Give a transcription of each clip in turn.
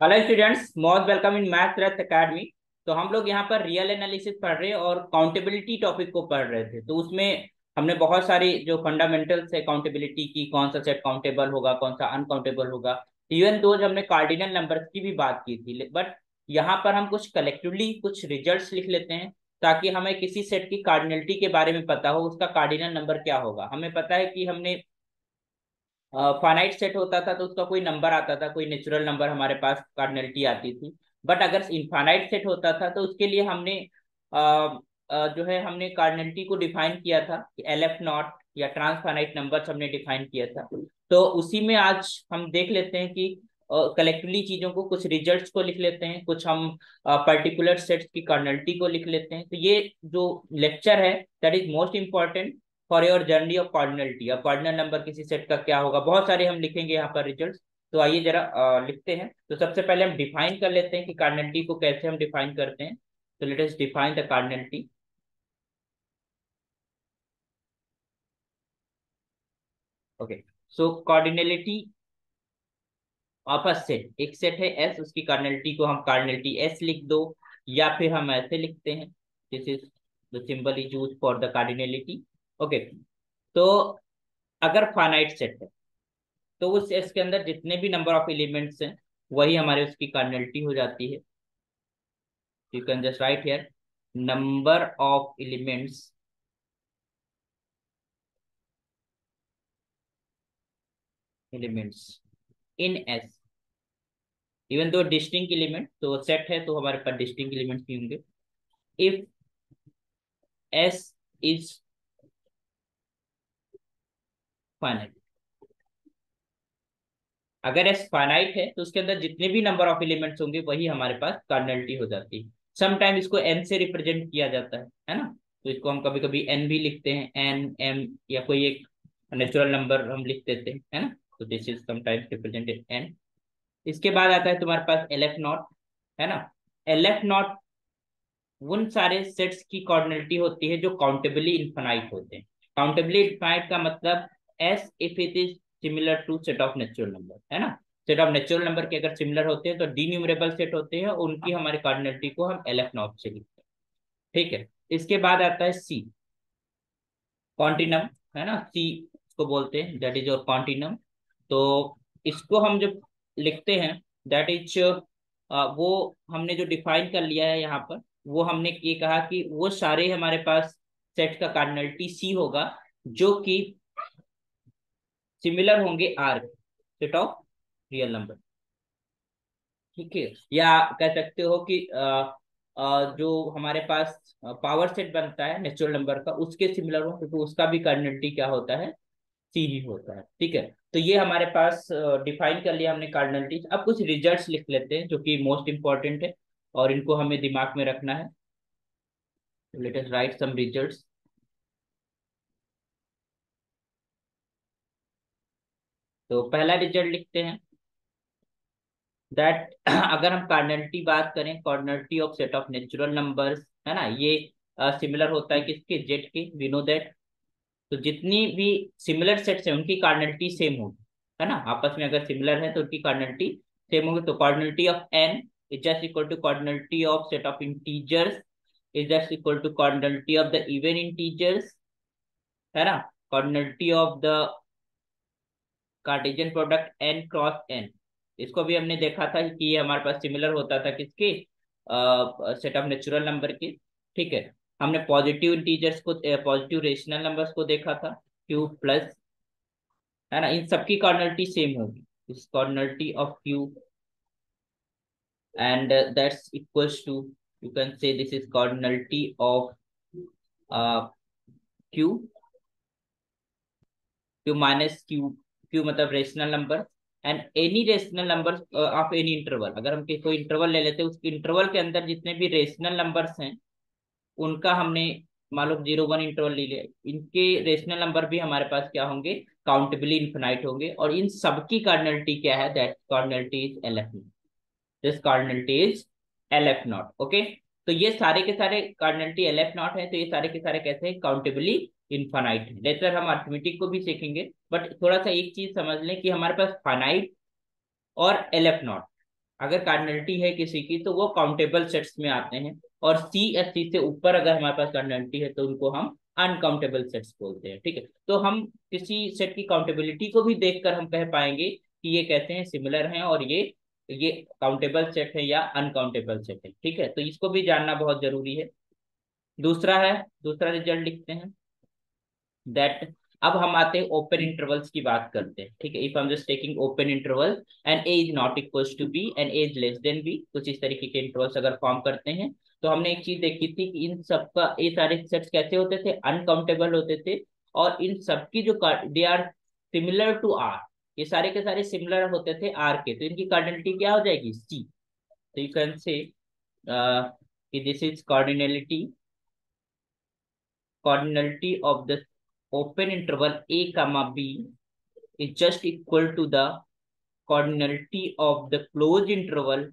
Hello students, most welcome in math Rath academy. तो हम लोग यहाँ पर रियल एनालिसिस पढ़ रहे हैं और काउंटेबिलिटी टॉपिक को पढ़ रहे थे। तो उसमें हमने बहुत सारी जो फंडामेंटल्स है काउंटेबिलिटी की, कौन सा सेट काउंटेबल होगा, कौन सा अनकाउंटेबल होगा, इवन दो हमने कार्डिनल नंबर्स की भी बात की थी। बट यहाँ पर हम कुछ कलेक्टिवली कुछ रिजल्ट्स लिख लेते हैं ताकि हमें किसी सेट की कार्डिनलिटी के बारे में पता हो, उसका कार्डिनल नंबर क्या होगा। हमें पता है कि हमने फाइनाइट सेट होता था तो उसका कोई नंबर आता था, कोई नेचुरल नंबर हमारे पास कार्डिनलिटी आती थी। बट अगर इनफाइनाइट सेट होता था तो उसके लिए हमने जो है हमने कार्डिनलिटी को डिफाइन किया था कि एल एफ नॉट या ट्रांसफाइनाइट नंबर्स हमने डिफाइन किया था। तो उसी में आज हम देख लेते हैं कि कलेक्टिवली चीजों को, कुछ रिजल्ट्स को लिख लेते हैं, कुछ हम पर्टिकुलर सेट्स की कार्डिनलिटी को लिख लेते हैं। तो ये जो लेक्चर है that is most important for your journey of cardinality. अब कार्डिनल नंबर किसी सेट का क्या होगा, बहुत सारे हम लिखेंगे यहाँ पर रिजल्ट्स। तो आइए जरा लिखते हैं। तो सबसे पहले हम डिफाइन कर लेते हैं कि कार्डिनलिटी को कैसे हम डिफाइन करते हैं। तो let us define the cardinality. Okay, so cardinality of a set, एक सेट है एस, उसकी कार्डिनलिटी को हम कार्डिनलिटी एस लिख दो, या फिर हम ऐसे लिखते हैं, this is the symbol is use for the cardinality. Okay, तो अगर फाइनाइट सेट है तो उस सेट के अंदर जितने भी नंबर ऑफ एलिमेंट्स हैं वही हमारे उसकी कार्डिनलिटी हो जाती है। You can just right here number of elements in S, even though distinct element, तो सेट है तो हमारे पास डिस्टिंक्ट एलिमेंट्स भी होंगे। इफ एस इज फाइनाइट, अगर एस फाइनाइट है तो उसके अंदर जितने भी नंबर ऑफ एलिमेंट्स होंगे वही हमारे पास कार्डिनलिटी हो जाती है। समटाइम इसको एन से रिप्रेजेंट किया जाता है ना। तो इसको हम कभी कभी एन भी लिखते हैं, एन एम, या कोई एक नेचुरल नंबर हम लिख देते हैं, है ना। तो this is sometimes represented N. इसके बाद आता है तुम्हारे पास एल एफ नॉट, है ना। एल एफ नॉट उन सारे सेट्स की कोऑर्डिनेटी होती है जो काउंटेबली इनफाइनाइट होते हैं। काउंटेबली इनफाइनाइट का मतलब as if it is similar to set of natural number, है ना। सेट ऑफ नेचुरल नंबर के अगर सिमिलर होते हैं तो डीन्यूमरेबल सेट होते हैं, उनकी हमारी कोऑर्डिनेटी को हम एल एफ नॉट से लिखते हैं। ठीक है। इसके बाद आता है सी, कॉन्टिनम, है ना। सी इसको बोलते हैं, दैट इज योर कॉन्टिनम। तो इसको हम जब लिखते हैं, दैट इज वो हमने जो डिफाइन कर लिया है यहाँ पर, वो हमने ये कहा कि वो सारे हमारे पास सेट का कार्डिनलिटी सी होगा जो कि सिमिलर होंगे R, set of real number. ठीक है। या कह सकते हो कि जो हमारे पास पावर सेट बनता है नेचुरल नंबर का, उसके सिमिलर हो, क्योंकि उसका भी कार्डिनलिटी क्या होता है, सी ही होता है। ठीक है। तो ये हमारे पास डिफाइन कर लिया हमने कार्डिनलिटी। अब कुछ रिजल्ट्स लिख लेते हैं जो कि मोस्ट इंपॉर्टेंट है और इनको हमें दिमाग में रखना है। लेट अस राइट सम रिजल्ट्स। तो पहला रिजल्ट लिखते हैं दैट अगर हम कार्डिनलिटी बात करें, cardinality of set of natural numbers, है ना, ये सिमिलर होता है किसके, जेड के, वी नो दैट। तो जितनी भी सिमिलर सेट्स हैं उनकी कार्डिनलिटी सेम होगी, है ना। आपस में अगर सिमिलर है तो उनकी कार्डिनलिटी सेम होगी। तो cardinality of N is just equal to cardinality of set of integers is just equal to cardinality of the even integers, है ना। Cardinality of the Cartesian product N cross N, इसको भी हमने देखा था कि ये हमारे पास सिमिलर होता था किसके, सेट ऑफ नेचुरल नंबर के। ठीक है। हमने पॉजिटिव इंटीजर्स को, पॉजिटिव रेशनल नंबर्स को देखा था, क्यू प्लस, है ना। इन सबकी कार्डिनलिटी सेम होगी, इस cardinality of Q, and that's equals to, you can say this is cardinality of Q, Q minus Q, Q मतलब rational number, and any rational number of any interval. अगर हम कोई interval ले लेते हैं, उस इंटरवल के अंदर जितने भी रेशनल नंबर्स हैं उनका हमने, मान लो 0 1 इंटरवल ले लिया, इनके रेशनल नंबर भी हमारे पास क्या होंगे, काउंटेबली इन्फिनाइट होंगे। और इन सबकी कार्डिनलिटी क्या है, that cardinality is L F, this cardinality is L F not. Okay. तो ये सारे के सारे कार्डिनलिटी एल एफ नॉट है, तो ये सारे के सारे कैसे हैं, काउंटेबली इनफाइनाइट है। लेटर हम अर्थमेटिक को भी सीखेंगे, बट थोड़ा सा एक चीज समझ लें कि हमारे पास फाइनाइट और एल एफ नॉट, अगर कार्डिनलिटी है किसी की तो वो काउंटेबल सेट्स में आते हैं, और सी या सी से ऊपर अगर हमारे पास कार्डिनलिटी है तो उनको हम अनकाउंटेबल सेट्स बोलते हैं। ठीक है, तो हम किसी सेट की काउंटेबिलिटी को भी देखकर हम कह पाएंगे कि ये कहते हैं सिमिलर हैं, और ये काउंटेबल सेट है या अनकाउंटेबल सेट है। ठीक है, तो इसको भी जानना बहुत जरूरी है। दूसरा है, दूसरा रिजल्ट लिखते हैं दैट, अब हम आते हैं ओपन इंटरवल्स की बात करते हैं। ठीक है, if I am just taking open interval and A is not equals to B and A is less than B, कुछ इस तरीके के इंटरवल्स अगर फॉर्म करते हैं, तो हमने एक चीज देखी थी कि इन सबका, ये सारे सेट्स कैसे होते थे, अनकाउंटेबल होते थे, और इन सबकी जो they are similar to R, ये सारे के सारे सिमिलर होते थे आर के, तो इनकी कार्डिनलिटी क्या हो जाएगी, सी। तो यू कैन से कि this is cardinality of the open interval a comma b is just equal to the cardinality of the closed interval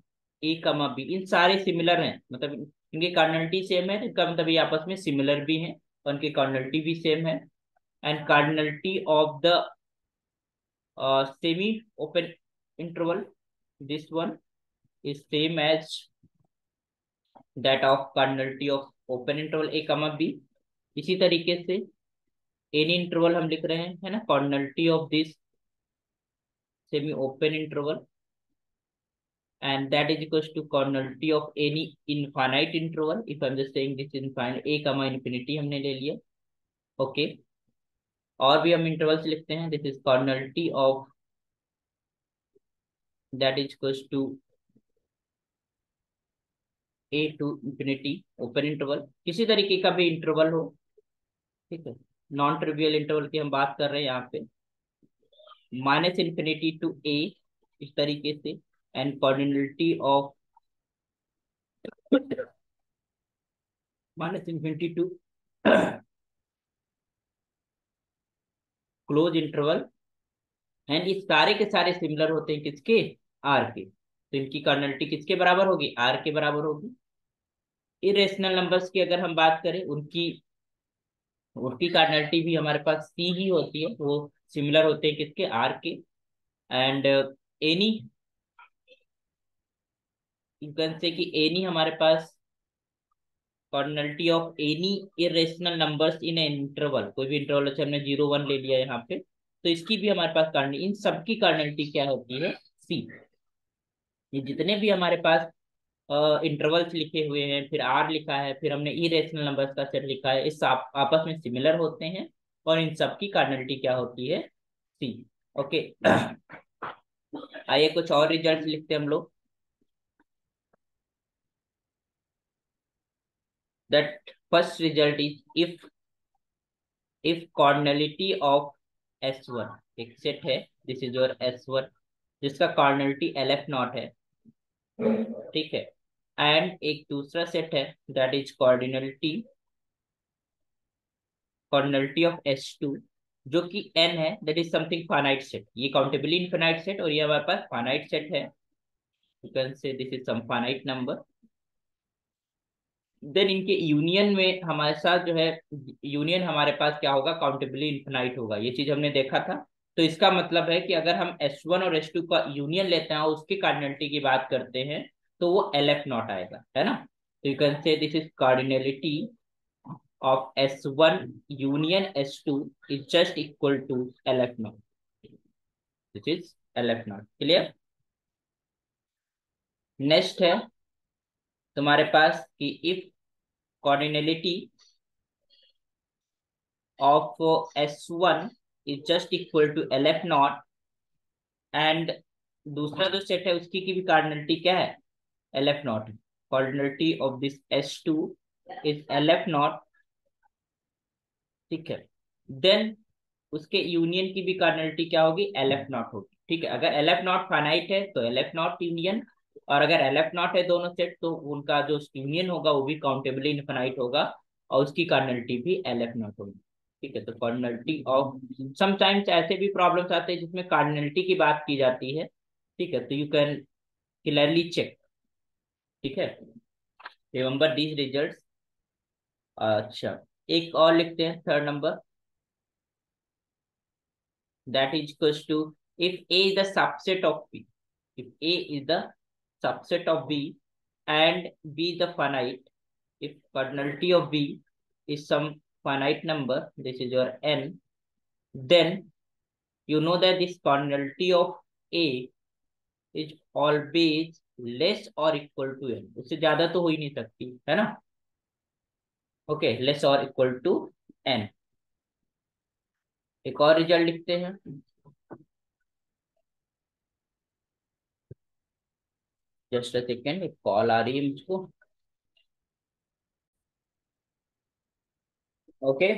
a comma b। इन सारे सिमिलर हैं, मतलब इनकी कार्डिनलिटी सेम है, इनका मतलब ये आपस में सिमिलर भी हैं और इनकी कार्डिनलिटी भी सेम है। And cardinality of the semi open interval, this one is same as that of cardinality of open interval a comma b। इसी तरीके से एनी इंटरवल हम लिख रहे हैं, है ना, cardinality of this semi open interval, and that is equals to cardinality of any infinite interval, if I'm just saying this infinite a comma infinity हमने ले लिया। ओके, और भी हम इंटरवल्स लिखते हैं, this is cardinality of that is equals to a to infinity open interval, किसी तरीके का भी इंटरवल हो। ठीक है, नॉन ट्रिवियल इंटरवल की हम बात कर रहे हैं यहाँ पे, माइनस इन्फिनिटी टू ए, इस तरीके से, and cardinality of minus infinity to close interval, and ये सारे के सारे सिमिलर होते हैं किसके, आर के, तो इनकी कार्डिनलिटी किसके बराबर होगी, आर के बराबर होगी। इरेशनल नंबर्स की अगर हम बात करें, उनकी उनकी कार्डिनलिटी भी हमारे पास सी ही होती है, वो सिमिलर होते हैं किसके, आर के। And any, you can say कि एनी हमारे पास cardinality of any irrational numbers in interval, कोई भी इंटरवल, अच्छा हमने 0 1 ले लिया यहाँ पे, तो इसकी भी हमारे पास कार्डिनलिटी, इन सबकी कार्डिनलिटी क्या होती है, सी। ये जितने भी हमारे पास इंटरवल्स लिखे हुए हैं, फिर आर लिखा है, फिर हमने इरेशनल नंबर्स का सेट लिखा है, इस आपस में सिमिलर होते हैं, और इन सबकी कार्डिनलिटी क्या होती है, सी। ओके, आइए कुछ और रिजल्ट लिखते हैं हम लोग। That first result is if cardinality of S1, एक सेट है, दिस इज योर S1, जिसका कार्डिनलिटी LF नॉट है। ठीक है, एंड एक दूसरा सेट है that is cardinality of S2, जो कि n है, that is something finite set, ये काउंटेबली इनफिनाइट सेट और ये हमारे पास फाइनाइट सेट है, you can say this is some finite number. Then इनके यूनियन में हमारे साथ जो है, यूनियन हमारे पास क्या होगा, काउंटेबली इनफिनाइट होगा, ये चीज हमने देखा था। तो इसका मतलब है कि अगर हम S1 और S2 का यूनियन लेते हैं और उसकी कार्डिनलिटी की बात करते हैं, तो वो LF नॉट आएगा, है ना। तो you can say this is cardinality of S1 union S2 is just equal to LF naught. This is LF naught. Clear? Next है तुम्हारे पास कि if cardinality of S1 is just equal to LF naught, and दूसरा जो set है उसकी की भी cardinality क्या है, LF naught। cardinality of this S2 is LF naught। ठीक है, देन उसके यूनियन की भी कार्डिनलिटी क्या होगी, LF नॉट होगी। ठीक है, अगर LF नॉट फाइनाइट है तो LF नॉट यूनियन, और अगर LF नॉट है दोनों सेट, तो उनका जो यूनियन होगा वो भी काउंटेबली इनफिनाइट होगा, और उसकी कार्डिनलिटी भी LF नॉट होगी। ठीक है, तो कार्डिनलिटी ऑफ, समटाइम्स ऐसे भी प्रॉब्लम्स आते हैं जिसमें कार्डिनलिटी की बात की जाती है। ठीक है, तो यू कैन क्लियरली चेक। ठीक है, रिमेंबर दीज रिजल्ट्स। अच्छा, एक और लिखते हैं, third number, that is equals to if A is the subset of P, if A is the subset of B and B is the finite, if cardinality of B is some finite number, this is your n, then you know that this cardinality of A is always less or equal to n, उससे ज्यादा तो हो ही नहीं सकती है ना। Okay, less और equal to n। एक और रिजल्ट लिखते हैं। जस्ट अ सेकेंड, एक कॉल आ रही है मुझको। ओके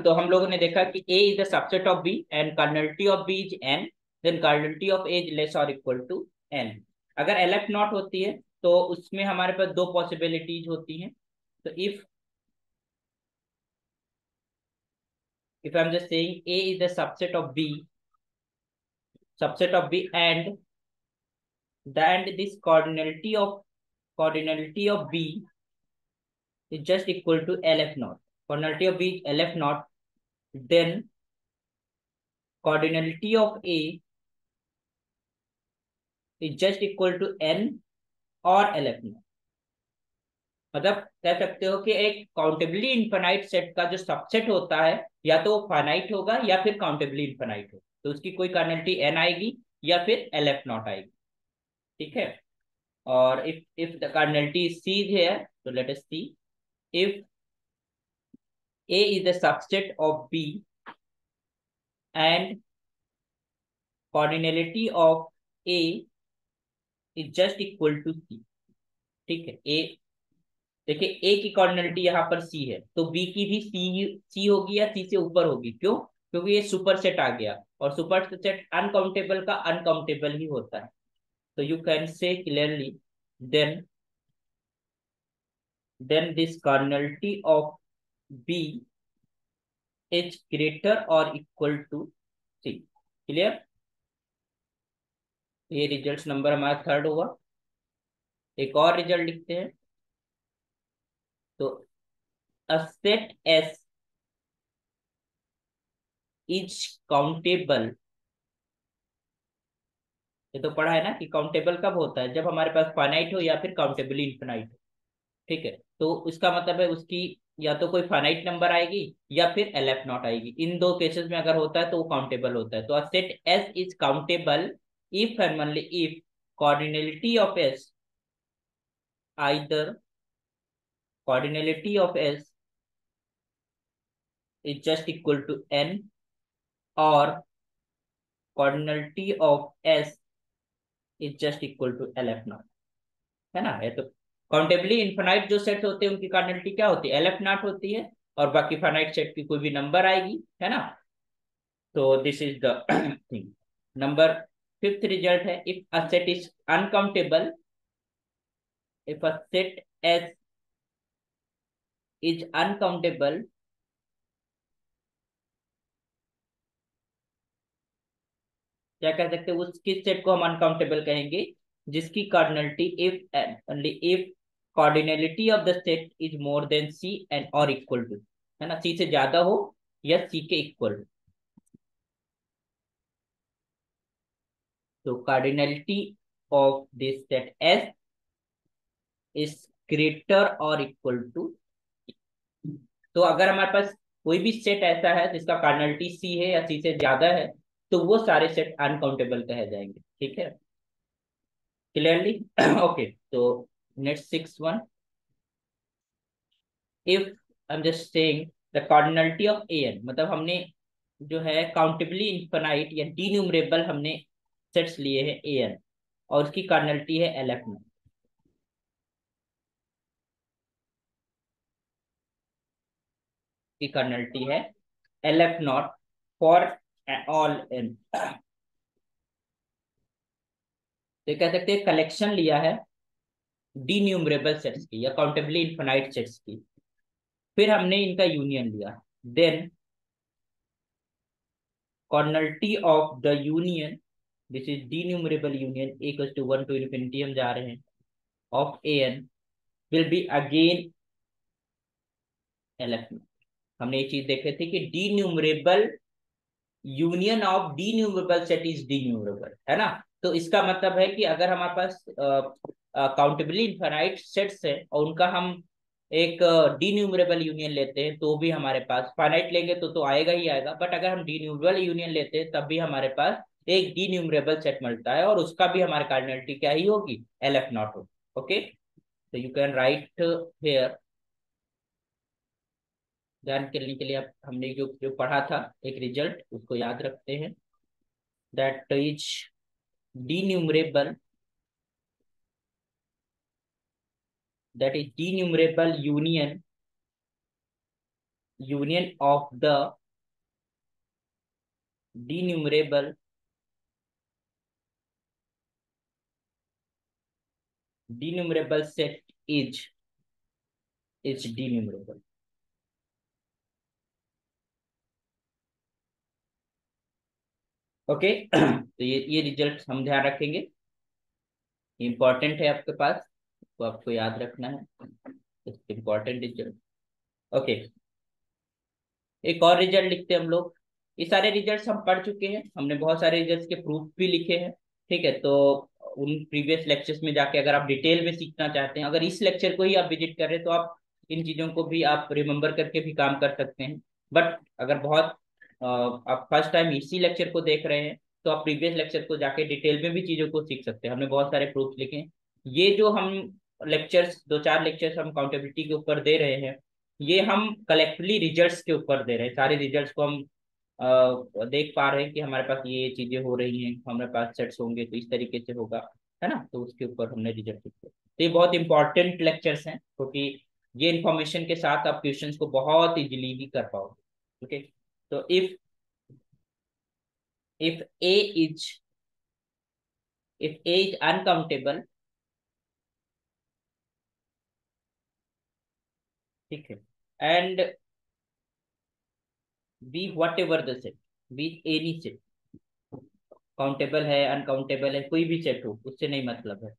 तो हम लोगों ने देखा कि A is the subset of B and cardinality of B is n, then cardinality of A is less और इक्वल टू n। अगर LF नॉट होती है तो उसमें हमारे पास दो पॉसिबिलिटीज होती हैं। तो if I'm just saying A is the subset of B, and this cardinality of B is just equal to LF naught. Cardinality of B is LF naught, then cardinality of A is just equal to n और LF naught। मतलब कह सकते हो कि एक countably infinite set का जो subset होता है या तो वो फाइनाइट होगा या फिर काउंटेबली इनफाइनाइट होगा, तो उसकी कोई कार्डिनलिटी n आएगी या फिर LF नॉट आएगी। ठीक है। और if the cardinality is C here, so let us see, if A is the subset of B and cardinality of A is just equal to C। ठीक है। A, देखिए A की कॉर्डिनलिटी यहाँ पर C है, तो B की भी C होगी या C से ऊपर होगी। क्यों? क्योंकि ये सुपर सेट आ गया, और सुपर सेट अनकाउंटेबल का अनकाउंटेबल ही होता है। तो you can say clearly then this cardinality of B is greater or equal to C। Clear? ये रिजल्ट नंबर हमारा थर्ड हुआ। एक और रिजल्ट लिखते हैं। तो a set S is countable। ये तो पढ़ा है ना कि काउंटेबल कब होता है, जब हमारे पास फाइनाइट हो या फिर काउंटेबली इनफिनाइट हो। ठीक है, तो उसका मतलब है उसकी या तो कोई फाइनाइट नंबर आएगी या फिर LF नॉट आएगी। इन दो केसेस में अगर होता है तो वो काउंटेबल होता है। तो अ set S is countable if and only if cardinality of S, either cardinality of S is just equal to n or cardinality of S is just equal to LF not. है ना? ये तो countably infinite जो set होते हैं उनकी cardinality क्या होती है? LF नॉट होती है, और बाकी फाइनाइट सेट की कोई भी नंबर आएगी। है ना? तो this is the thing. Number fifth result है, if a set is uncountable, if a set S is uncountable, क्या कह सकते हैं उस किस सेट को हम अनकाउंटेबल कहेंगे? जिसकी cardinality if and only if cardinality of the set is more than C and और इक्वल टू, है ना, C से ज्यादा हो या C के इक्वल हो। तो cardinality of this set S is greater और इक्वल टू। तो अगर हमारे पास कोई भी सेट ऐसा है जिसका कार्डिनलिटी C है या C से ज्यादा है, तो वो सारे सेट अनकाउंटेबल कहे जाएंगे। ठीक है, क्लियरली? ओके, तो next six one, if I am just saying the cardinality of an, मतलब हमने जो है काउंटेबली इनफिनाइट या डीन्यूमरेबल हमने सेट्स लिए हैं an, और उसकी कार्डिनलिटी है LF में। की कार्डिनलिटी है LF not for all n। तो कह सकते हैं कलेक्शन लिया है डीन्यूमरेबल सेट्स की या काउंटेबली इनफिनाइट सेट्स की, फिर हमने इनका यूनियन लिया, then cardinality of the union, this is denumerable union equals to 1 to infinity हम जा रहे हैं, of an will be again LF। हमने ये चीज देखे थे कि डीन्यूमरेबल यूनियन ऑफ डीन्यूमरेबल सेट इज डीन्यूमरेबल, है ना। तो इसका मतलब है कि अगर हमारे पास काउंटेबली इनफाइनाइट सेट्स है और उनका हम एक डीन्यूमरेबल यूनियन लेते हैं तो भी हमारे पास, फाइनाइट लेंगे तो आएगा ही आएगा, बट अगर हम डीन्यूमरेबल यूनियन लेते हैं तब भी हमारे पास एक डीन्यूमरेबल सेट मिलता है और उसका भी हमारे कार्डिनलिटी क्या ही होगी, LF नॉट होगी। ओके, तो यू कैन राइट हेयर। ध्यान करने के लिए अब हमने जो जो पढ़ा था एक रिजल्ट उसको याद रखते हैं, that is denumerable, that is denumerable union of the denumerable set is denumerable। Okay तो ये रिजल्ट हम ध्यान रखेंगे, इंपॉर्टेंट है आपके पास, तो आपको याद रखना है इंपॉर्टेंट रिजल्ट। ओके, एक और रिजल्ट लिखते हैं हम लोग। ये सारे रिजल्ट्स हम पढ़ चुके हैं, हमने बहुत सारे रिजल्ट्स के प्रूफ भी लिखे हैं। ठीक है, तो उन प्रीवियस लेक्चर्स में जाके अगर आप डिटेल में सीखना चाहते हैं, अगर इस लेक्चर को ही आप विजिट कर रहे हैं तो आप इन चीजों को भी आप रिमेम्बर करके भी काम कर सकते हैं। बट अगर बहुत आप फर्स्ट टाइम इसी लेक्चर को देख रहे हैं तो आप प्रीवियस लेक्चर को जाके डिटेल में भी चीजों को सीख सकते हैं, हमने बहुत सारे प्रूफ लिखे हैं। ये जो हम लेक्चर्स, 2-4 लेक्चर्स हम काउंटेबिलिटी के ऊपर दे रहे हैं, ये हम कलेक्टिवली रिजल्ट्स के ऊपर दे रहे हैं, सारे रिजल्ट्स को हम देख पा रहे हैं कि हमारे पास ये चीजें हो रही हैं, हमारे पास सेट्स होंगे तो इस तरीके से होगा, है ना, तो उसके ऊपर हमने रिजल्ट लिखे। तो ये बहुत इंपॉर्टेंट लेक्चर्स हैं क्योंकि ये इंफॉर्मेशन के साथ आप क्वेश्चंस को बहुत इजीली भी कर पाओगे। ओके, तो इफ ए इज अनकाउंटेबल, ठीक है, and be what ever the set, be any set, countable है अनकाउंटेबल है कोई भी सेट हो उससे नहीं मतलब है,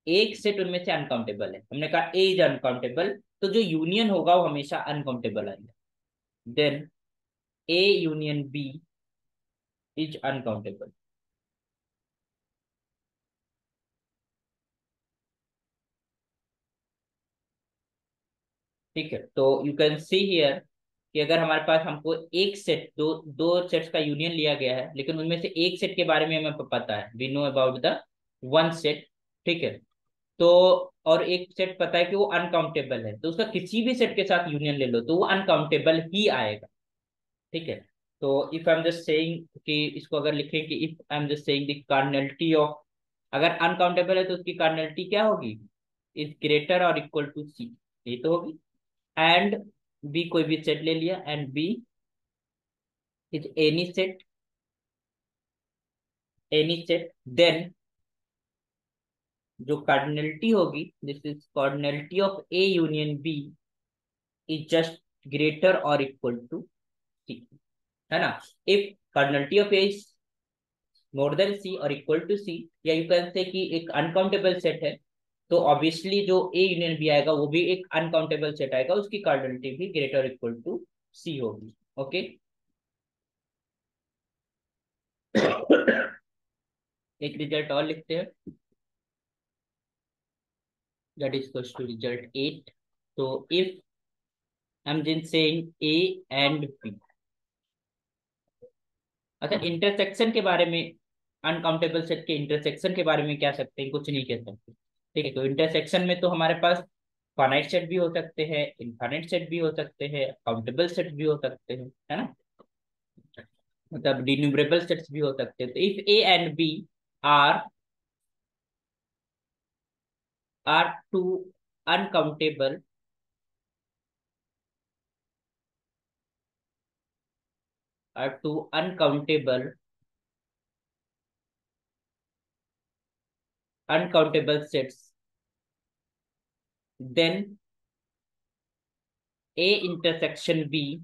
एक सेट उनमें से अनकाउंटेबल है, हमने कहा ए इज अनकाउंटेबल, तो जो यूनियन होगा वो हमेशा अनकाउंटेबल आएगा, then A union B is uncountable. ठीक है, तो यू कैन सी हियर कि अगर हमारे पास हमको एक सेट, दो दो सेट्स का यूनियन लिया गया है लेकिन उनमें से एक सेट के बारे में हमें पता है, we know about the one set, ठीक है, तो और एक सेट पता है कि वो अनकाउंटेबल है, तो उसका किसी भी सेट के साथ यूनियन ले लो तो वो अनकाउंटेबल ही आएगा। ठीक है, तो if I am just saying कि इसको अगर लिखें कि if I am just saying the cardinality of, अगर अनकाउंटेबल है तो उसकी कार्डिनलिटी क्या होगी, इज ग्रेटर और इक्वल टू सी, ये तो होगी, एंड बी कोई भी सेट ले लिया, and B is any set then जो कार्डिनलिटी होगी, this is cardinality of A union B is just greater और इक्वल टू सी, है ना। If cardinality of A more than C और इक्वल टू सी, या यू कैन से कि एक uncountable set है तो ऑब्वियसली जो ए यूनियन बी आएगा वो भी एक अनकाउंटेबल सेट आएगा, उसकी कार्डिनलिटी भी ग्रेटर इक्वल टू सी होगी। ओके एक रिजल्ट और लिखते हैं, that is equal to result 8। तो if I am just saying A and B, अच्छा इंटरसेक्शन के बारे में, अनकाउंटेबल सेट के इंटरसेक्शन के बारे में क्या सकते हैं, कुछ नहीं कह सकते। ठीक है, तो इंटरसेक्शन में तो हमारे पास फाइनाइट सेट भी हो सकते हैं, इनफाइनाइट सेट भी हो सकते हैं, काउंटेबल सेट भी हो सकते हैं, है ना, मतलब डिन्यूमरेबल सेट्स भी हो सकते हैं। तो if A and B are are two uncountable are two uncountable sets, then A intersection B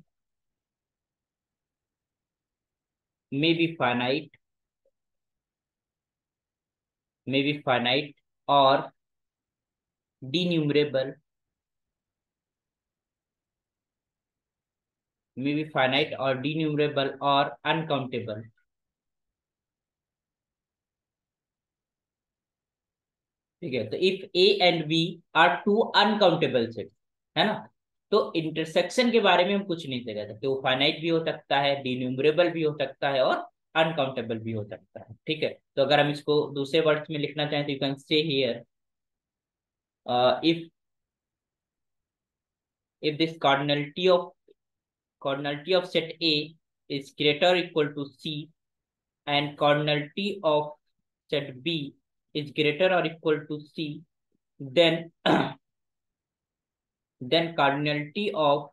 may be finite or denumerable, or uncountable। ठीक है, तो if A and B are two uncountable set, है ना, तो intersection के बारे में हम कुछ नहीं कह सकते, वो फाइनाइट भी हो सकता है, डिन्यूमरेबल भी हो सकता है, और अनकाउंटेबल भी हो सकता है। ठीक है, तो अगर हम इसको दूसरे वर्ड्स में लिखना चाहें तो you can say here, if this cardinality of set A is greater or equal to C, and cardinality of set B is greater or equal to C, then then cardinality of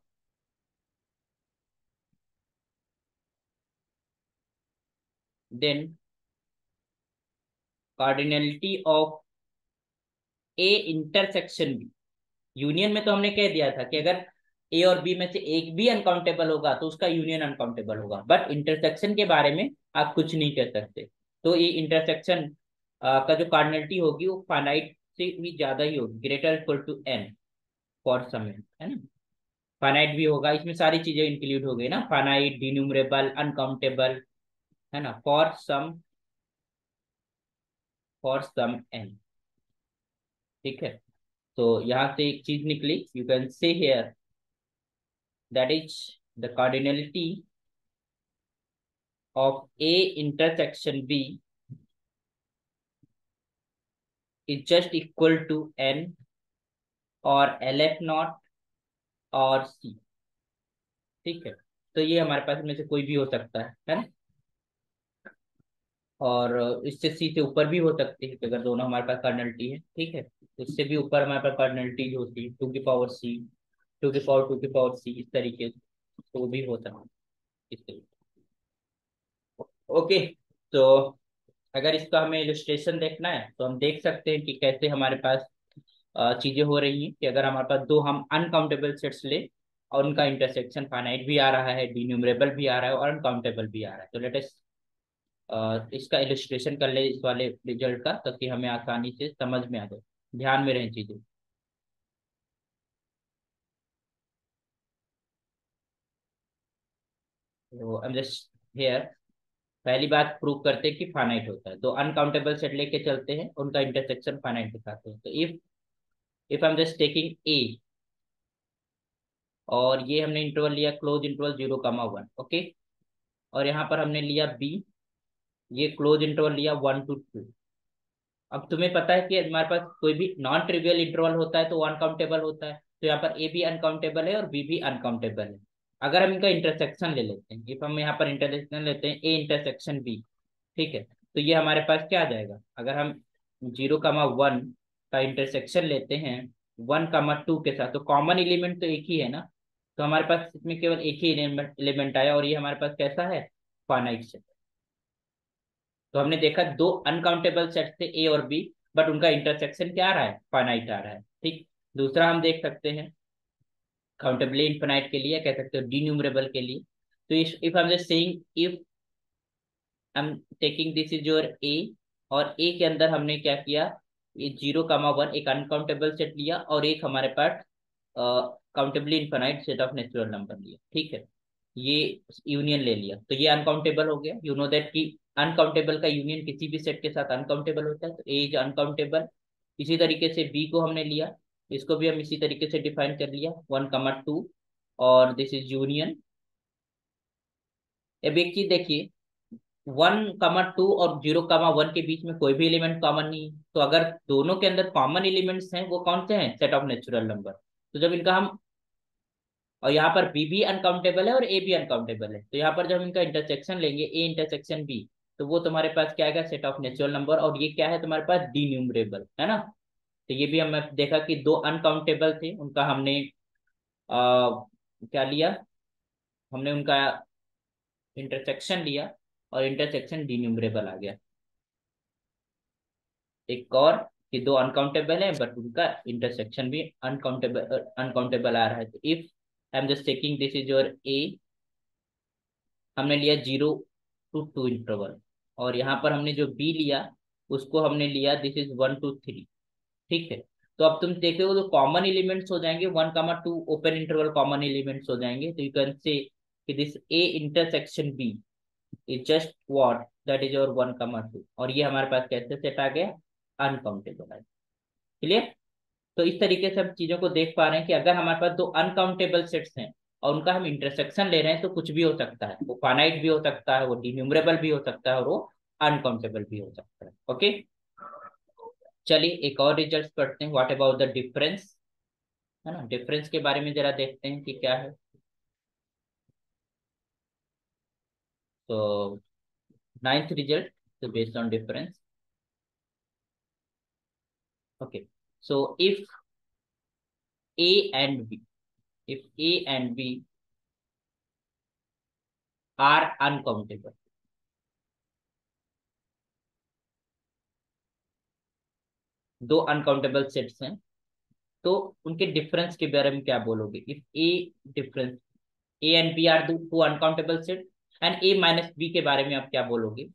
then cardinality of A intersection B, union में तो हमने कह दिया था कि अगर ए और B में से एक भी अनकाउंटेबल होगा तो उसका यूनियन अनकाउंटेबल होगा, बट इंटरसेक्शन के बारे में आप कुछ नहीं कह सकते। तो ये इंटरसेक्शन का जो कार्डिनलिटी होगी वो फाइनाइट से भी ज्यादा ही होगी, greater equal to N for some N, है ना। फाइनाइट भी होगा, इसमें सारी चीजें इंक्लूड हो गई ना, फाइनाइट, डिन्यूमरेबल, अनकाउंटेबल, है ना, फॉर सम एन। ठीक है, तो यहाँ से एक चीज निकली, you can say here that is the cardinality of A intersection B is just equal to N और LF नॉट और C। ठीक है, तो ये हमारे पास में से कोई भी हो सकता है ना, और इससे C से ऊपर भी हो सकती है, अगर दोनों हमारे पास कार्डिनलिटी है। ठीक है, तो इससे भी ऊपर हमारे पास कार्डिनलिटी होती है, टू की पावर C, टू की पावर C, इस तरीके से तो वो भी होता है इस तरीके। ओके, तो अगर इसका हमें इलस्ट्रेशन देखना है तो हम देख सकते हैं कि कैसे हमारे पास चीजें हो रही हैं, कि अगर हमारे पास दो हम अनकाउंटेबल सेट्स ले और उनका इंटरसेक्शन फाइनाइट भी आ रहा है, डिन्यूमरेबल भी आ रहा है और अनकाउंटेबल भी आ रहा है, तो लेट अस इसका इलस्ट्रेशन कर ले इस वाले रिजल्ट का, ताकि हमें आसानी से समझ में आ जाए, ध्यान में रहें चीजें। तो आई एम जस्ट हेयर, पहली बात प्रूव करते हैं कि फाइनाइट होता है, तो अनकाउंटेबल सेट लेके चलते हैं, उनका इंटरसेक्शन फाइनाइट दिखाते हैं। तो if I am just taking A, और ये हमने इंटरवल लिया क्लोज इंटरवल 0, 1, ओके, और यहाँ पर हमने लिया बी, ये क्लोज इंटरवल लिया 1 to 2। अब तुम्हें पता है कि हमारे पास कोई भी नॉन ट्रिवियल इंटरवल होता है तो वो अनकाउंटेबल होता है, तो यहाँ पर ए भी अनकाउंटेबल है और बी भी अनकाउंटेबल है। अगर हम इनका इंटरसेक्शन ले लेते हैं, इफ हम यहाँ पर इंटरसेक्शन लेते हैं ए इंटरसेक्शन बी, ठीक है, तो ये हमारे पास क्या आ जाएगा, अगर हम 0, 1 का इंटरसेक्शन लेते हैं 1, 2 के साथ, तो कॉमन एलिमेंट तो एक ही है ना, तो हमारे पास इसमें केवल एक ही एलिमेंट आया, और ये हमारे पास कैसा है, फाइनाइट सेट। तो हमने देखा दो अनकाउंटेबल सेट थे ए और बी, बट उनका इंटरसेक्शन क्या आ रहा है, फाइनाइट आ रहा है। ठीक, दूसरा हम देख सकते हैं काउंटेबली इनफिनाइट के लिए, कह सकते हो डिन्यूमरेबल के लिए, तो if I am just saying, if I am taking this is your A, और ए के अंदर हमने क्या किया, ये 0, 1 एक अनकाउंटेबल सेट लिया और एक हमारे पास countably infinite set of natural number लिया। ठीक है, ये यूनियन ले लिया तो ये अनकाउंटेबल हो गया, यू नो दैट कि अनकाउंटेबल का यूनियन किसी भी सेट के साथ अनकाउंटेबल होता है, तो ए इज अनकाउंटेबल। इसी तरीके से बी को हमने लिया, इसको भी हम इसी तरीके से डिफाइन कर लिया 1, 2, और दिस इज यूनियन। अब एक चीज देखिए, 1, 2 और 0, 1 के बीच में कोई भी एलिमेंट कॉमन नहीं है, तो अगर दोनों के अंदर कॉमन एलिमेंट्स हैं वो कौन से हैं, सेट ऑफ नेचुरल नंबर। तो जब इनका हम, और यहाँ पर बी भी अनकाउंटेबल है और ए भी अनकाउंटेबल है, तो यहाँ पर जब हम इनका इंटरसेक्शन लेंगे ए इंटरसेक्शन बी, तो वो तुम्हारे पास क्या आएगा, सेट ऑफ नेचुरल नंबर, और ये क्या है तुम्हारे पास, डिन्यूमरेबल, है ना। तो ये भी हमने देखा कि दो अनकाउंटेबल थे, उनका हमने क्या लिया, हमने उनका इंटरसेक्शन लिया और इंटरसेक्शन डिन्यूमरेबल आ गया। एक और कि दो अनकाउंटेबल है बट उनका इंटरसेक्शन भी अनकाउंटेबल अनकाउंटेबल आ रहा है। तो if I am just taking this is your A, हमने लिया 0 to 2 इंटरवल, और यहाँ पर हमने जो बी लिया उसको हमने लिया दिस इज 1, 2, 3। ठीक है, तो अब तुम देखो तो कॉमन एलिमेंट्स हो जाएंगे, 1, 2 ओपन इंटरवल कॉमन एलिमेंट्स हो जाएंगे, तो यू कैन से कि this A intersection B is just what, that is your 1, 2, और ये हमारे पास कैसे सेट आ गया, अनकाउंटेबल है। क्लियर। तो इस तरीके से हम चीजों को देख पा रहे हैं कि अगर हमारे पास दो अनकाउंटेबल सेट्स हैं और उनका हम इंटरसेक्शन ले रहे हैं तो कुछ भी हो सकता है, वो फाइनाइट भी हो सकता है, वो डिन्यूमरेबल भी हो सकता है, और वो अनकाउंटेबल भी हो सकता है। ओके, चलिए एक और रिजल्ट पढ़ते हैं। व्हाट अबाउट द डिफरेंस, है ना, डिफरेंस के बारे में जरा देखते हैं कि क्या है। तो नाइन्थ रिजल्ट, तो based on difference. Okay, so A and B if A and B are uncountable, दो अनकाउंटेबल सेट्स हैं, तो उनके डिफरेंस के बारे में क्या बोलोगे? If A difference, A and B are two uncountable set, and A minus B के बारे में आप क्या बोलोगे?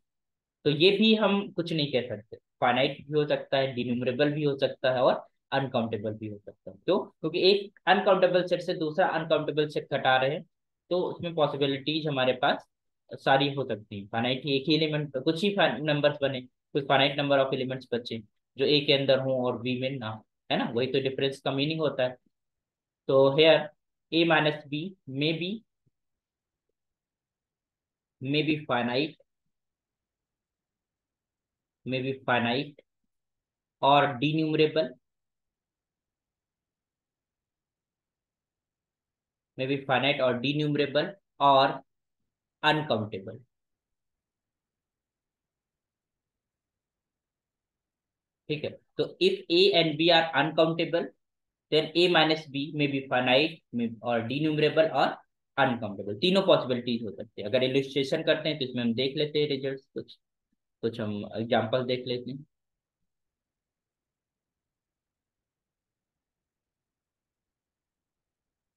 तो ये भी हम कुछ नहीं कह सकते, फाइनाइट भी हो सकता है, डिन्यूमरेबल भी हो सकता है, और अनकाउंटेबल भी हो सकता है। क्यों? क्योंकि एक अनकाउंटेबल सेट से दूसरा अनकाउंटेबल सेट घटा रहे हैं, तो उसमें पॉसिबिलिटीज हमारे पास सारी हो सकती है। फाइनाइट ही एक ही एलिमेंट, कुछ ही नंबर्स बने, कुछ फाइनाइट नंबर ऑफ एलिमेंट्स बचे जो ए के अंदर हो और बी में ना हो, है ना, वही तो डिफरेंस का मीनिंग होता है। तो here A minus B may be, may be finite, may be finite और डिन्यूमरेबल, मे बी फाइनाइट और डिन्यूमरेबल और अनकाउंटेबल। ठीक है, तो if A and B are uncountable, then A minus B may be finite और denumerable और uncountable, तीनों possibilities हो सकती है। अगर इलिस्ट्रेशन करते हैं तो इसमें हम देख लेते हैं रिजल्ट्स, कुछ कुछ हम एग्जांपल देख लेते हैं।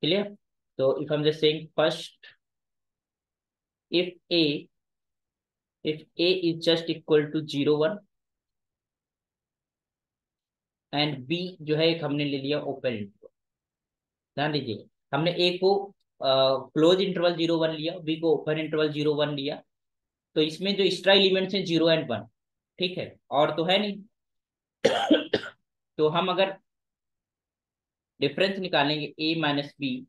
क्लियर। तो इफ हम just saying first, if A, if A is just equal to 0 1, and B जो है एक हमने ले लिया ओपन इंटरवल। ध्यान दीजिए, हमने ए को क्लोज इंटरवल 0 1 लिया, बी को ओपन इंटरवल 0 1 लिया। तो इसमें जो एक्स्ट्रा एलिमेंट्स हैं 0 एंड 1, ठीक है, और तो है नहीं। तो हम अगर डिफरेंस निकालेंगे ए माइनस बी,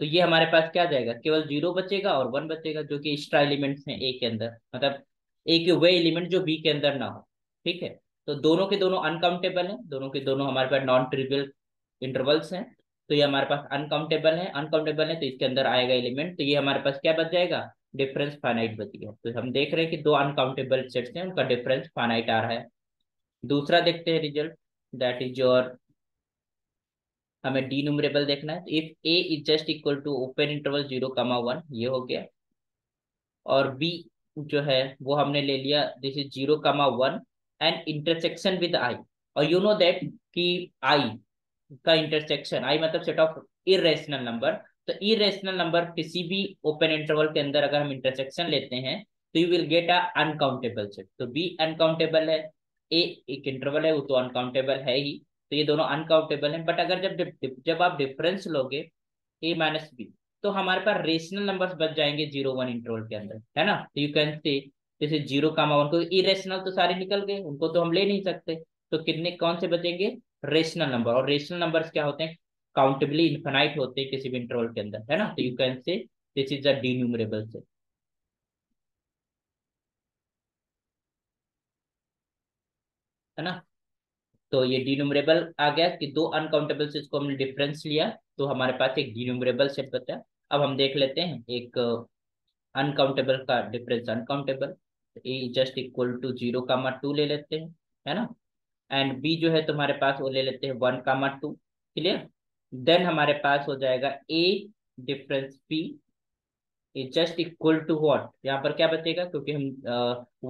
तो ये हमारे पास क्या जाएगा? केवल 0 बचेगा और 1 बचेगा, जो कि एक्स्ट्रा एलिमेंट्स हैं ए के अंदर, मतलब ए के वे एलिमेंट जो बी के अंदर ना हो। ठीक है, तो दोनों के दोनों अनकाउंटेबल हैं, दोनों के दोनों हमारे पास नॉन ट्रिवियल इंटरवल्स हैं। तो ये हमारे पास अनकाउंटेबल है, अनकाउंटेबल है तो इसके अंदर आएगा एलिमेंट, तो ये हमारे पास क्या बच जाएगा? डिफरेंस फाइनाइट बच गया। तो हम देख रहे हैं कि दो अनकाउंटेबल सेट्स हैं, उनका डिफरेंस फाइनाइट आ रहा है। दूसरा देखते हैं रिजल्ट, दैट इज योर, हमें डी न्यूमरेबल देखना है। If A is just equal to open interval 0 1, ये हो गया, और बी जो है वो हमने ले लिया, this is 0 1 and intersection with I. और यू नो दैट कि आई का इंटरसेक्शन, आई मतलब सेट ऑफ इरेशनल नंबर, तो इरेशनल नंबर किसी भी ओपन इंटरवल के अंदर अगर हम इंटरसेक्शन लेते हैं तो you will get a uncountable set. तो बी अनकाउंटेबल है, ए एक इंटरवल है वो तो अनकाउंटेबल है ही, तो ये दोनों अनकाउंटेबल हैं। बट अगर जब आप डिफरेंस लोगे ए माइनस बी, तो हमारे पास रेशनल नंबर्स बच जाएंगे 0 1 इंटरवल के अंदर, है ना। तो यू कैन से जैसे 0 1 को, इरेशनल तो सारे निकल गए, उनको तो हम ले नहीं सकते, तो कितने कौन से बचेंगे? Rational number. और रेशनल नंबर्स क्या होते हैं? काउंटेबली इनफाइनाइट होते हैं किसी भी इंटरवल के अंदर, है ना। तो you can say this is a denumerable set, है ना। तो ये डिन्यूमरेबल आ गया कि दो अनकाउंटेबल सेट्स को हमने डिफरेंस लिया, तो हमारे पास एक डिन्यूमरेबल सेट बचा। अब हम देख लेते हैं एक अनकाउंटेबल का difference, uncountable A just equal to 0 2 ले लेते हैं, है ना। एंड बी जो है तुम्हारे पास वो ले लेते हैं 1 2। क्लियर। देन हमारे पास हो जाएगा A difference B is just equal to what, यहाँ पर क्या बचेगा? क्योंकि हम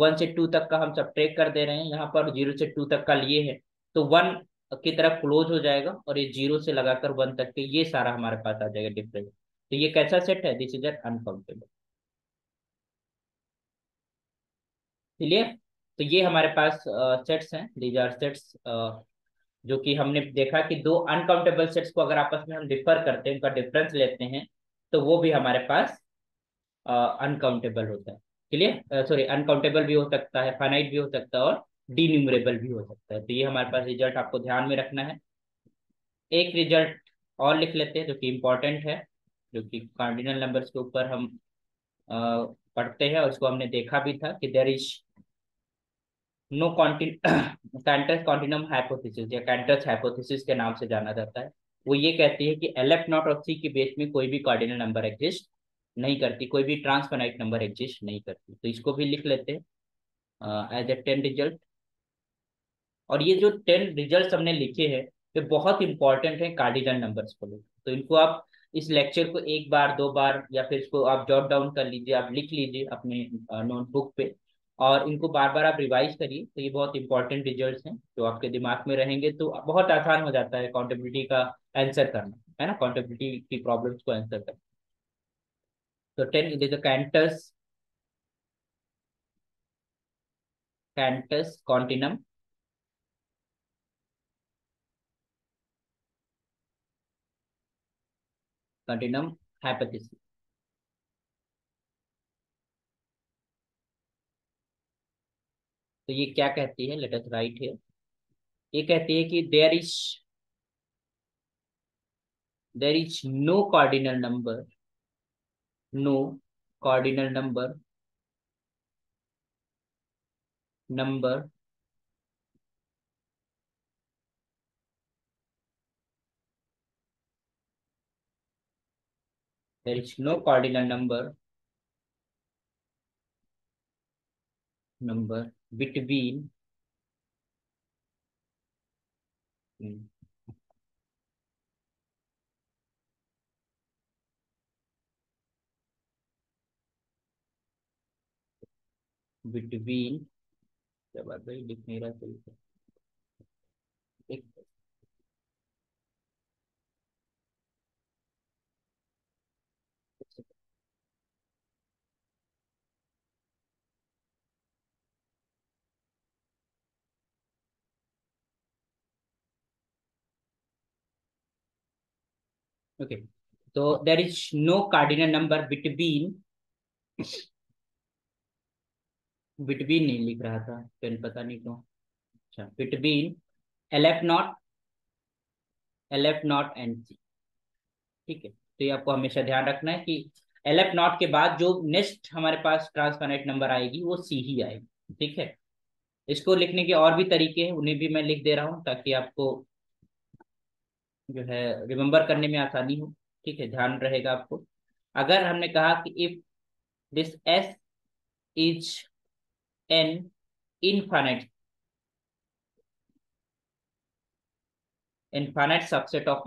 1 से 2 तक का हम सब्ट्रैक्ट कर दे रहे हैं, यहाँ पर 0 से 2 तक का लिए हैं, तो 1 की तरफ क्लोज हो जाएगा, और ये 0 से लगाकर 1 तक के ये सारा हमारे पास आ जाएगा डिफरेंस। तो ये कैसा सेट है? This is an uncountable. Clear. तो ये हमारे पास सेट्स हैं, दीज आर सेट्स, जो कि हमने देखा कि दो अनकाउंटेबल सेट्स को अगर आपस में हम डिफर करते हैं, उनका डिफरेंस लेते हैं, तो वो भी हमारे पास अनकाउंटेबल होता है। क्लियर, सॉरी, अनकाउंटेबल भी हो सकता है, फाइनाइट भी हो सकता है, और डीन्यूमरेबल भी हो सकता है। तो ये हमारे पास रिजल्ट आपको ध्यान में रखना है। एक रिजल्ट और लिख लेते हैं जो कि इम्पोर्टेंट है, जो कि कार्डिनल नंबर्स के ऊपर हम अ, पढ़ते हैं और उसको हमने देखा भी था कि there is no Cantor's continuum hypothesis या कैंटर्स हाइपोथेसिस के नाम से जाना जाता है। वो ये कहती है कि एल एफ नॉट और सी के बेस में कोई भी कार्डिनल नंबर एग्जिस्ट नहीं करती, कोई भी ट्रांसफाइनाइट नंबर एग्जिस्ट नहीं करती। तो इसको भी लिख लेते हैं एज ए 10 रिजल्ट। और ये जो 10 रिजल्ट्स हमने लिखे हैं ये बहुत इंपॉर्टेंट है कार्डिनल नंबर्स को लेकर। तो इनको आप इस लेक्चर को एक बार दो बार या फिर इसको आप जॉट डाउन कर लीजिए, आप लिख लीजिए अपने नोटबुक पे, और इनको बार बार आप रिवाइज करिए। तो ये बहुत इंपॉर्टेंट रिजल्ट्स हैं जो आपके दिमाग में रहेंगे, तो बहुत आसान हो जाता है अकाउंटेबिलिटी का आंसर करना, है ना, अकाउंटेबिलिटी की प्रॉब्लम्स को आंसर करना। तो 10 it is a Cantor's continuum hypothesis. तो ये क्या कहती है, लेट अस राइट हियर। ये कहती है कि there is no cardinal number, no cardinal number there is no cardinal number between between, क्या बात है लिख नहीं रहा सही से। एक ओके, तो there is no cardinal number between, between नहीं लिख रहा था पेन, पता नहीं क्यों। अच्छा, between aleph naught and C. ठीक है, तो ये आपको हमेशा ध्यान रखना है कि एल एफ नॉट के बाद जो नेक्स्ट हमारे पास ट्रांसफाइनाइट नंबर आएगी वो सी ही आएगी। ठीक है, इसको लिखने के और भी तरीके हैं, उन्हें भी मैं लिख दे रहा हूँ ताकि आपको जो है रिमेम्बर करने में आसानी हो। ठीक है, ध्यान रहेगा आपको। अगर हमने कहा कि if this S is an infinite infinite subset of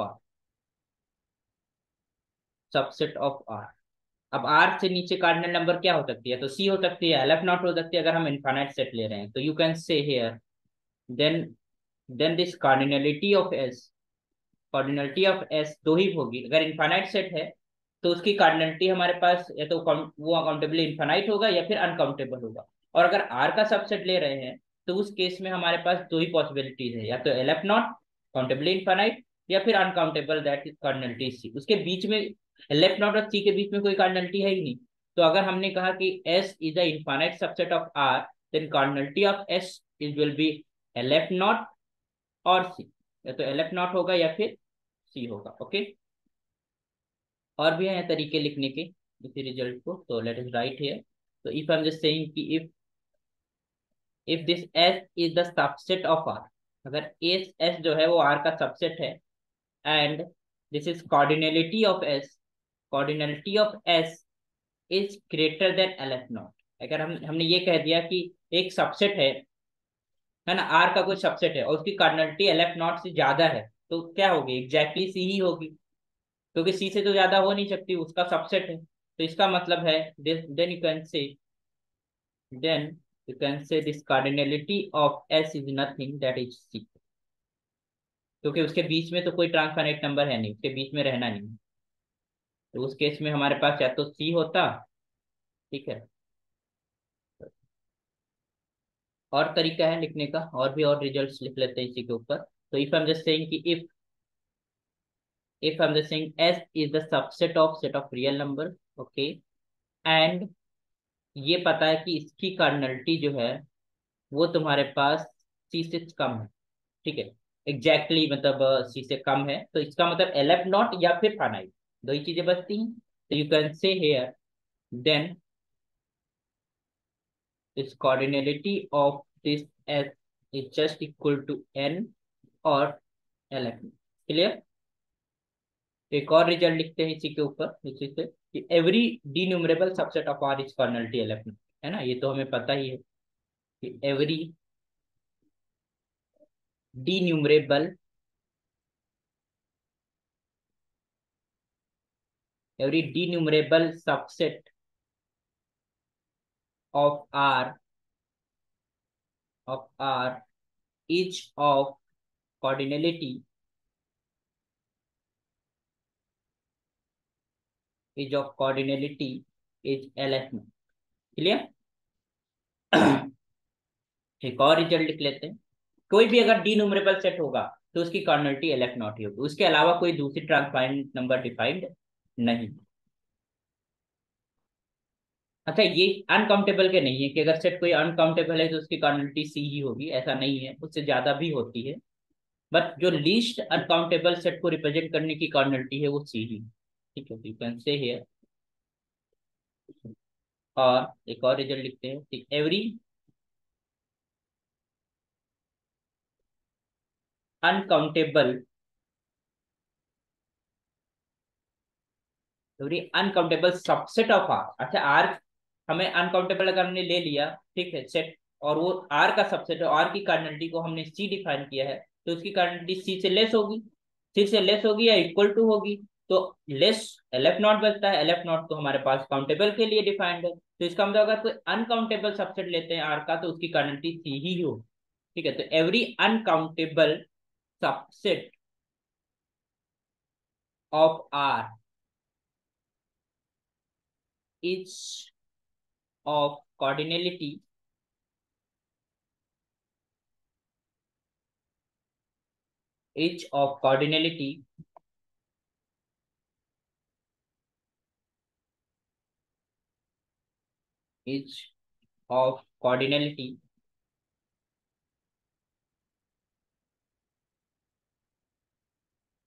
R. अब आर से नीचे कार्डिनल नंबर क्या हो सकती है, तो सी हो सकती है, एल एफ नॉट हो सकती है, अगर हम इनफाइनाइट सेट ले रहे हैं। तो you can say here then this cardinality of S, cardinality of S दो ही होगी। अगर इनफाइनाइट सेट है तो उसकी कार्डिनलिटी हमारे पास या तो वो अकाउंटेबल इनफाइनाइट होगा या फिर अनकाउंटेबल होगा। और अगर आर का सबसेट ले रहे हैं तो उस केस में हमारे पास दो ही पॉसिबिलिटीज है, या तो L F not countably infinite, या फिर अनकाउंटेबल दैट इज कार्डिनलिटी सी। उसके बीच में एल एफ नॉट और सी के बीच में कोई कार्डिनलिटी है ही नहीं। तो अगर हमने कहा कि S is a infinite subset of R, then cardinality of S is will be aleph naught और सी, या तो एल एफ नॉट होगा या फिर सी होगा। ओके, और भी हैं तरीके लिखने के इसी रिजल्ट को, तो लेट अस राइट हियर। तो if I am just saying कि if this S is the subset of R, अगर एस जो है वो आर का सबसेट है, and this is cardinality of S is greater than aleph naught. अगर हमने ये कह दिया कि एक सबसेट है ना, आर का कोई सबसेट है और उसकी कार्डिनलिटी एल एफ नॉट से ज्यादा है, तो क्या होगी, एग्जैक्टली सी ही होगी, क्योंकि सी से तो ज्यादा हो नहीं सकती, उसका सबसेट है। तो इसका मतलब है then you can say this cardinality of S is nothing that is C, क्योंकि उसके बीच में तो कोई ट्रांसफाइनाइट नंबर है नहीं, उसके बीच में रहना नहीं। तो उस केस में हमारे पास या तो सी होता। ठीक है, और तरीका है लिखने का, और भी और रिजल्ट्स लिख लेते हैं इसी के ऊपर। तो if I am just saying कि if I'm just saying S is the subset of set of real number, okay, and ये पता है कि इसकी कार्डिनलिटी जो है वो तुम्हारे पास सी से कम है, ठीक है। एग्जैक्टली मतलब सी से कम है, तो इसका मतलब एलएफ नॉट या फिर फाइनाइट, दो ही चीजें बचती हैं। तो you can say here then इस cardinality of this S is just equal to n और एलएफ। क्लियर। एक और रिजल्ट लिखते हैं इसी के ऊपर, इसी से कि every denumerable subset of R is cardinal aleph, है ना, ये तो हमें पता ही है कि denumerable every denumerable subset of R is of cardinality is LF में। क्लियर। एक और रिजल्ट लिख लेते हैं। कोई भी अगर डी न्यूमरेबल सेट होगा तो उसकी कर्नलिटी एलएफ नॉट ही होगी, उसके अलावा कोई दूसरी ट्रांसपाइंट नंबर डिफाइंड नहीं। अच्छा, ये अनकाउंटेबल के नहीं है कि अगर सेट कोई अनकाउंटेबल है तो उसकी कर्नलिटी सी ही होगी, ऐसा नहीं है, उससे ज्यादा भी होती है। बट जो लीस्ट अनकाउंटेबल सेट को रिप्रेजेंट करने की कर्नलिटी है वो सी ही, ठीक है। You can say here. और एक और रिजल्ट लिखते हैं कि uncountable uncountable subset of R. अच्छा, आर हमें अनकाउंटेबल अगर हमने ले लिया, ठीक है, सेट, और वो आर का सबसेट है, आर की कार्डिनलिटी को हमने सी डिफाइन किया है, तो उसकी कार्डिनलिटी सी से लेस होगी, सी से लेस होगी या इक्वल टू होगी। तो लेस एलएफ नॉट बचता है, एलएफ नॉट तो हमारे पास काउंटेबल के लिए डिफाइंड है, तो इसका मतलब अगर कोई अनकाउंटेबल सबसेट लेते हैं आर का तो उसकी कार्डिनलिटी सी ही हो, ठीक है। तो every uncountable subset of R is of cardinality each of cardinality each of cardinality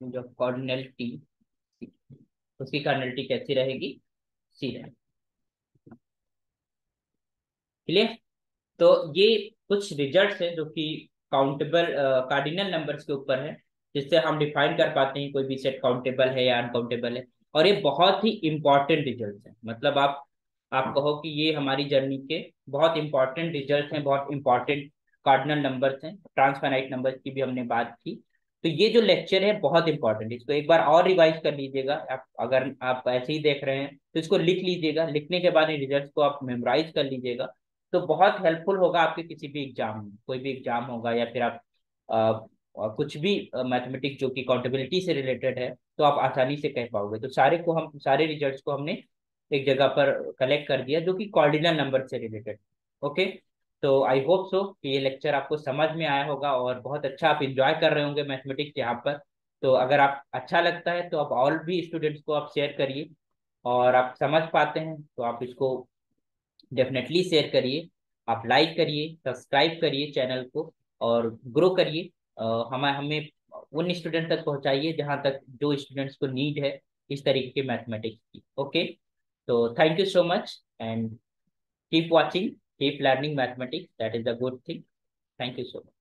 जो cardinality उसकी कार्डिनलिटी कैसी रहेगी, सी रहेगी। क्लियर। तो ये कुछ रिजल्ट्स है जो कि काउंटेबल कार्डिनल नंबर्स के ऊपर है, जिससे हम डिफाइन कर पाते हैं कोई भी सेट काउंटेबल है या अनकाउंटेबल है। और ये बहुत ही इंपॉर्टेंट रिजल्ट्स हैं, मतलब आप कहो कि ये हमारी जर्नी के बहुत इंपॉर्टेंट रिजल्ट्स हैं, बहुत इंपॉर्टेंट कार्डिनल नंबर्स हैं। ट्रांसफाइनाइट नंबर्स की भी हमने बात की। तो ये जो लेक्चर है बहुत इंपॉर्टेंट, इसको एक बार और रिवाइज कर लीजिएगा। आप अगर आप ऐसे ही देख रहे हैं तो इसको लिख लीजिएगा, लिखने के बाद इन रिजल्ट्स को आप मेमोराइज कर लीजिएगा, तो बहुत हेल्पफुल होगा आपके किसी भी एग्जाम में। कोई भी एग्जाम होगा या फिर आप कुछ भी मैथमेटिक्स जो कि काउंटेबिलिटी से रिलेटेड है, तो आप आसानी से कह पाओगे। तो सारे रिजल्ट्स को हमने एक जगह पर कलेक्ट कर दिया जो कि कॉर्डिनल नंबर से रिलेटेड। ओके। तो आई होप सो कि ये लेक्चर आपको समझ में आया होगा और बहुत अच्छा आप इंजॉय कर रहे होंगे मैथमेटिक्स यहाँ पर। तो अगर आप अच्छा लगता है तो आप और भी स्टूडेंट्स को आप शेयर करिए, और आप समझ पाते हैं तो आप इसको डेफिनेटली शेयर करिए। आप लाइक करिए, सब्सक्राइब करिए चैनल को, और ग्रो करिए। हमें हमें उन स्टूडेंट तक पहुंचाइए जहां तक जो स्टूडेंट्स को नीड है इस तरीके के मैथमेटिक्स की। ओके। तो thank you so much and keep watching, keep learning mathematics, that is a good thing. Thank you so much.